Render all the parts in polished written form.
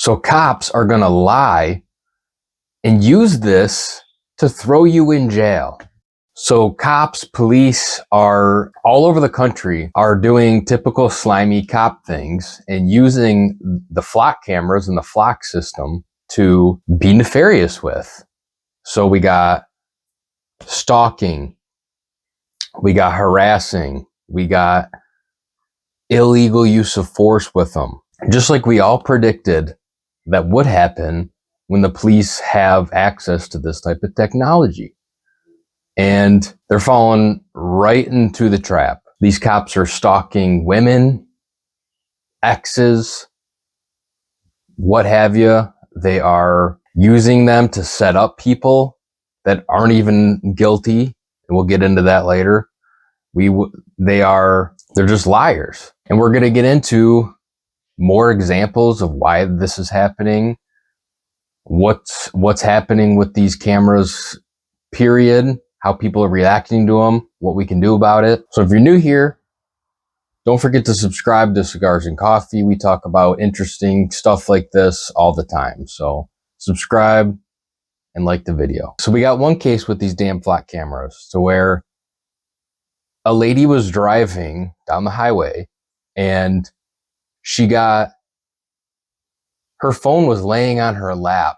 So cops are going to lie and use this to throw you in jail. So cops, police are all over the country are doing typical slimy cop things and using the flock cameras and the flock system to be nefarious with. So we got stalking, we got harassing, we got illegal use of force with them. Just like we all predicted that would happen when the police have access to this type of technology. And they're falling right into the trap. These cops are stalking women, exes, what have you. They are using them to set up people that aren't even guilty. And we'll get into that later. They're just liars. And we're going to get into more examples of why this is happening, what's happening with these cameras, period, how people are reacting to them, what we can do about it. So if you're new here, don't forget to subscribe to Cigars and Coffee. We talk about interesting stuff like this all the time. So subscribe and like the video. So we got one case with these damn flat cameras to where a lady was driving down the highway and her phone was laying on her lap,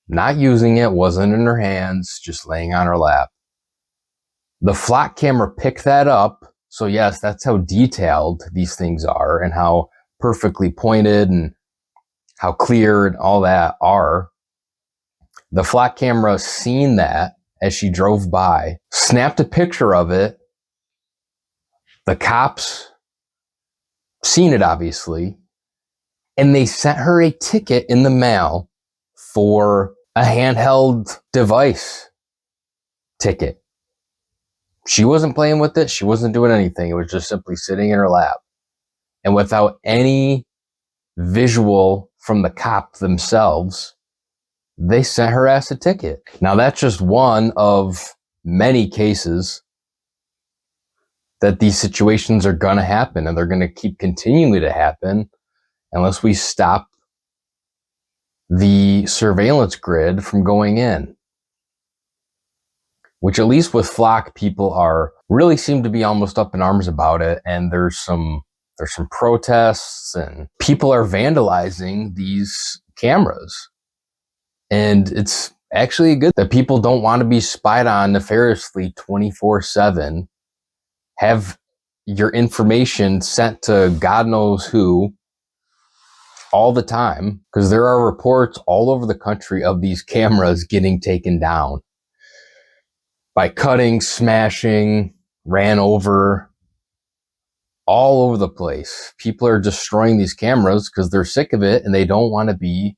not using it, wasn't in her hands, just laying on her lap. The flock camera picked that up. So yes, that's how detailed these things are and how perfectly pointed and how clear and all that are. The flock camera seen that as she drove by, snapped a picture of it. The cops seen it, obviously, and they sent her a ticket in the mail for a handheld device ticket. She wasn't playing with it. She wasn't doing anything. It was just simply sitting in her lap. And without any visual from the cop themselves, they sent her ass a ticket. Now, that's just one of many cases that these situations are going to happen, and they're going to keep continuing to happen unless we stop the surveillance grid from going in. Which, at least with flock, people really seem to be almost up in arms about it. And there's some protests and people are vandalizing these cameras. And it's actually good that people don't want to be spied on nefariously 24/7, have your information sent to God knows who all the time, because there are reports all over the country of these cameras getting taken down by cutting, smashing, ran over, all over the place. People are destroying these cameras because they're sick of it and they don't want to be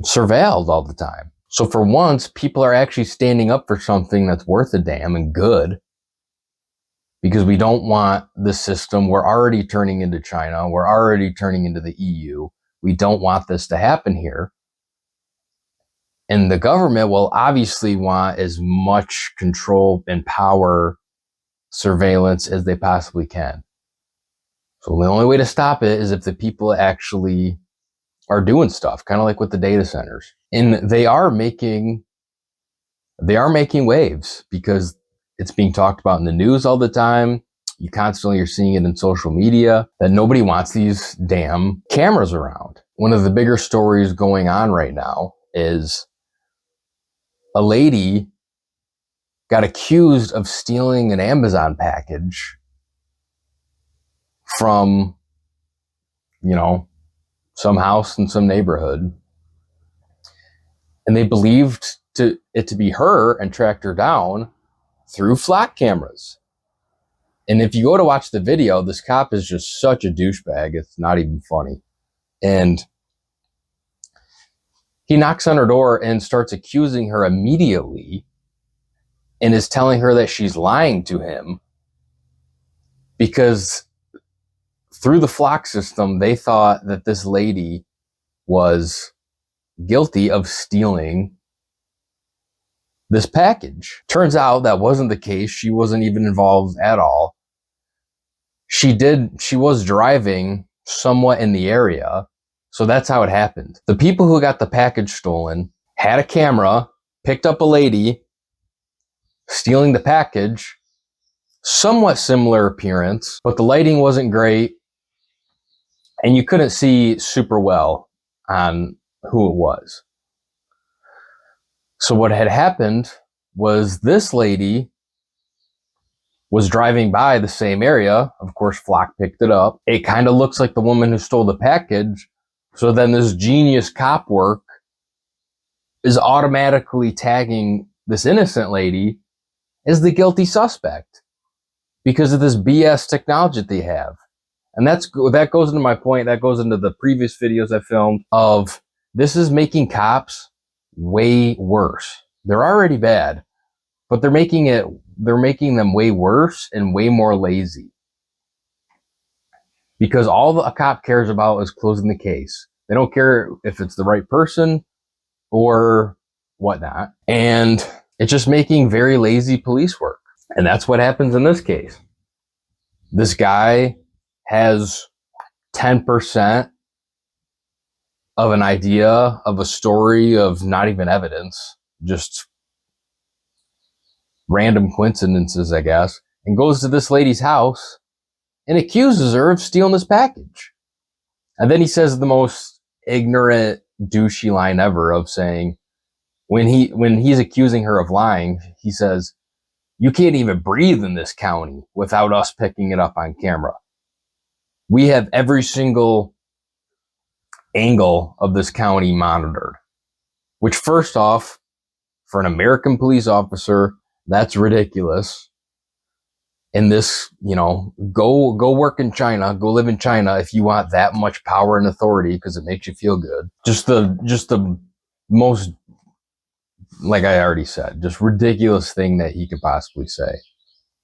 surveilled all the time. So for once, people are actually standing up for something that's worth a damn and good, because we don't want the system. We're already turning into China. We're already turning into the EU. We don't want this to happen here. And the government will obviously want as much control and power, surveillance as they possibly can. So the only way to stop it is if the people actually are doing stuff, kind of like with the data centers. And they are making waves, because it's being talked about in the news all the time. You constantly are seeing it in social media that nobody wants these damn cameras around. One of the bigger stories going on right now is a lady got accused of stealing an Amazon package from, some house in some neighborhood. And they believed it to be her and tracked her down through flock cameras. And if you go to watch the video, this cop is just such a douchebag. It's not even funny. And he knocks on her door and starts accusing her immediately and is telling her that she's lying to him, because through the flock system, they thought that this lady was guilty of stealing this package. Turns out that wasn't the case. She wasn't even involved at all. She was driving somewhat in the area, So that's how it happened. The people who got the package stolen had a camera, picked up a lady stealing the package, somewhat similar appearance, but the lighting wasn't great and you couldn't see super well on who it was. So what had happened was this lady was driving by the same area. Of course, Flock picked it up. It kind of looks like the woman who stole the package. So then this genius cop work is automatically tagging this innocent lady as the guilty suspect because of this BS technology that they have. And that goes into my point. That goes into the previous videos I filmed of this is making cops way worse. They're already bad, but they're making them way worse and way more lazy. Because all a cop cares about is closing the case. They don't care if it's the right person or whatnot. And it's just making very lazy police work. And that's what happens in this case. This guy has 10% of an idea of a story of not even evidence, just random coincidences, I guess, and goes to this lady's house and accuses her of stealing this package. And then he says the most ignorant, douchey line ever of saying, when he's accusing her of lying, he says, "You can't even breathe in this county without us picking it up on camera. We have every single angle of this county monitored." Which, first off, for an American police officer, that's ridiculous. And this, go work in China, go live in China if you want that much power and authority because it makes you feel good. Just the most, like I already said, just ridiculous thing that he could possibly say.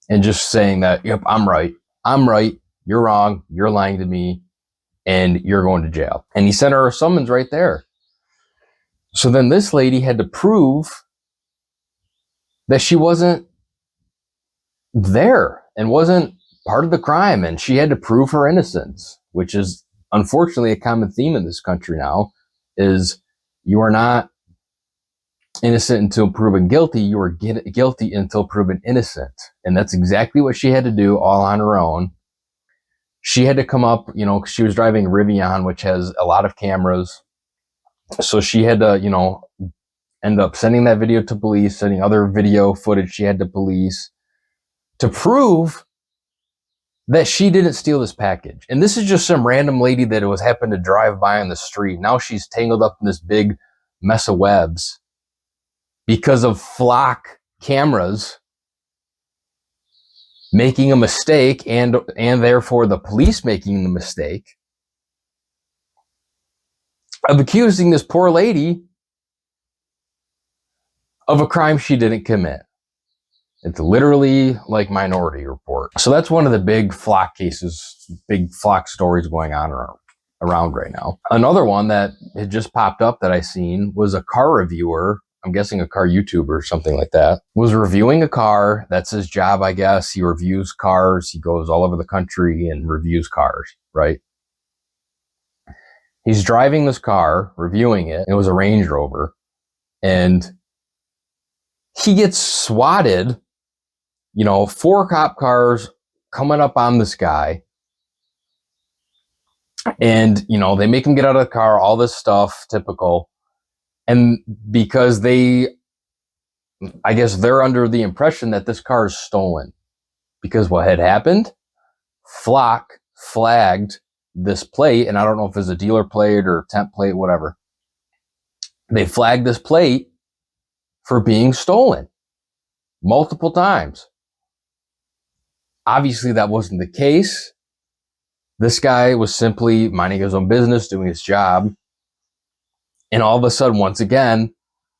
And just saying that, yep, I'm right, you're wrong, you're lying to me, and you're going to jail. And he sent her a summons right there. So then this lady had to prove that she wasn't there and wasn't part of the crime, and she had to prove her innocence, which is unfortunately a common theme in this country now, is you are not innocent until proven guilty, you are guilty until proven innocent. And that's exactly what she had to do all on her own. She had to come up, she was driving Rivian, which has a lot of cameras. So she had to, end up sending that video to police, sending other video footage she had to police to prove that she didn't steal this package. And this is just some random lady that was happened to drive by on the street. Now she's tangled up in this big mess of webs because of Flock cameras making a mistake and therefore the police making the mistake of accusing this poor lady of a crime she didn't commit. It's literally like Minority Report. So that's one of the big Flock cases, big Flock stories going on around right now. Another one that had just popped up that I seen was a car reviewer, I'm guessing a car YouTuber or something like that, was reviewing a car. That's his job, I guess. He reviews cars. He goes all over the country and reviews cars, right? He's driving this car, reviewing it. It was a Range Rover. And he gets swatted, 4 cop cars coming up on this guy. And, they make him get out of the car, all this stuff, typical. And because I guess they're under the impression that this car is stolen. Because what had happened? Flock flagged this plate, and I don't know if it's a dealer plate or temp plate, whatever. They flagged this plate for being stolen multiple times. Obviously, that wasn't the case. This guy was simply minding his own business, doing his job. And all of a sudden, once again,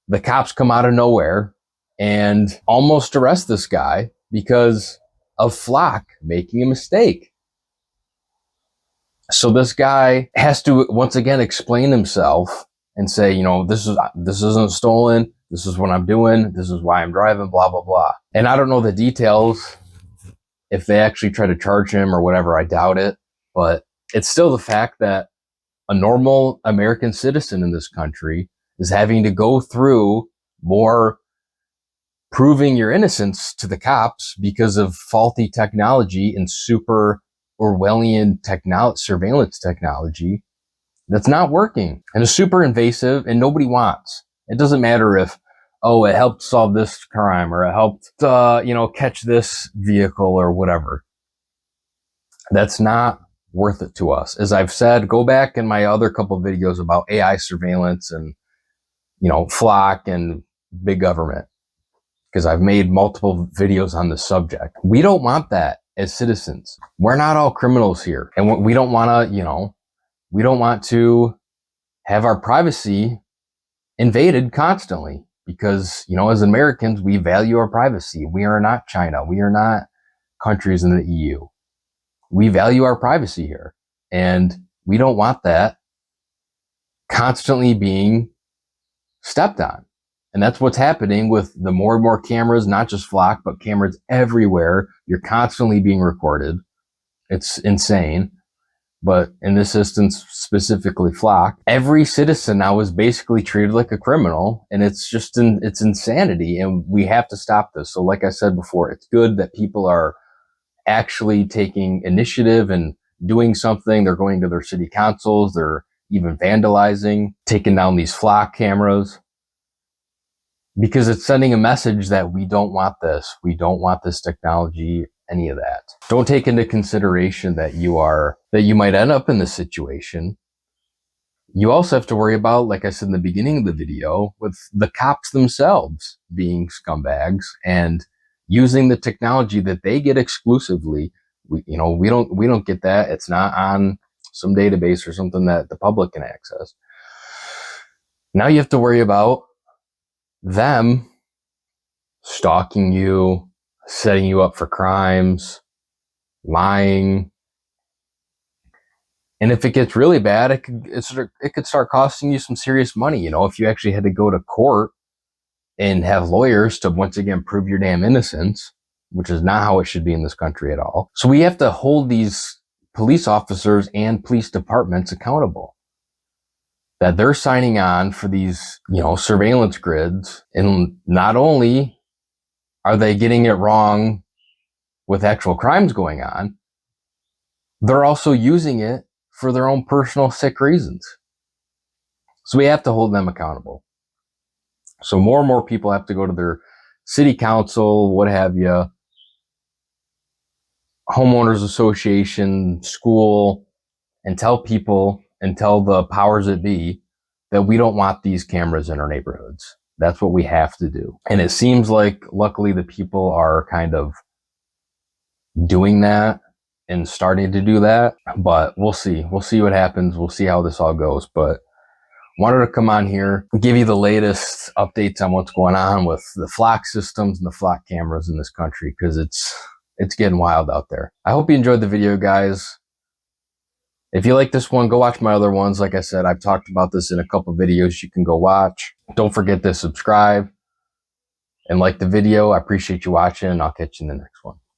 the cops come out of nowhere and almost arrest this guy because of Flock making a mistake. So this guy has to once again explain himself and say, this isn't stolen. This is what I'm doing. This is why I'm driving, blah, blah, blah. And I don't know the details if they actually try to charge him or whatever. I doubt it. But it's still the fact that a normal American citizen in this country is having to go through more proving your innocence to the cops because of faulty technology and super Orwellian surveillance technology that's not working and is super invasive and nobody wants. It doesn't matter if, oh, it helped solve this crime or it helped, catch this vehicle or whatever. That's not worth it to us. As I've said, go back in my other couple of videos about AI surveillance and, flock and big government, because I've made multiple videos on the subject. We don't want that as citizens. We're not all criminals here. And we don't want to, we don't want to have our privacy invaded constantly because, as Americans, we value our privacy. We are not China. We are not countries in the EU. We value our privacy here. And we don't want that constantly being stepped on. And that's what's happening with the more and more cameras, not just Flock, but cameras everywhere. You're constantly being recorded. It's insane. But in this instance, specifically Flock, every citizen now is basically treated like a criminal, and it's just it's insanity, and we have to stop this. So like I said before, it's good that people are actually taking initiative and doing something. They're going to their city councils. They're even vandalizing, taking down these Flock cameras, because it's sending a message that we don't want this. We don't want this technology, any of that. Don't take into consideration that you might end up in this situation. You also have to worry about, like I said in the beginning of the video, with the cops themselves being scumbags and using the technology that they get exclusively. We don't get that. It's not on some database or something that the public can access. Now you have to worry about them stalking you, setting you up for crimes, lying. And if it gets really bad, it could start costing you some serious money. If you actually had to go to court and have lawyers to once again prove your damn innocence, which is not how it should be in this country at all. So we have to hold these police officers and police departments accountable, that they're signing on for these, surveillance grids. And not only are they getting it wrong with actual crimes going on, they're also using it for their own personal sick reasons. So we have to hold them accountable. So more and more people have to go to their city council, what have you, homeowners association, school, and tell people and tell the powers that be that we don't want these cameras in our neighborhoods. That's what we have to do. And it seems like, luckily, the people are kind of doing that and starting to do that. But we'll see. We'll see what happens. We'll see how this all goes. But wanted to come on here, give you the latest updates on what's going on with the Flock systems and the Flock cameras in this country, because it's getting wild out there. I hope you enjoyed the video, guys. If you like this one, go watch my other ones. Like I said, I've talked about this in a couple videos you can go watch. Don't forget to subscribe and like the video. I appreciate you watching, and I'll catch you in the next one.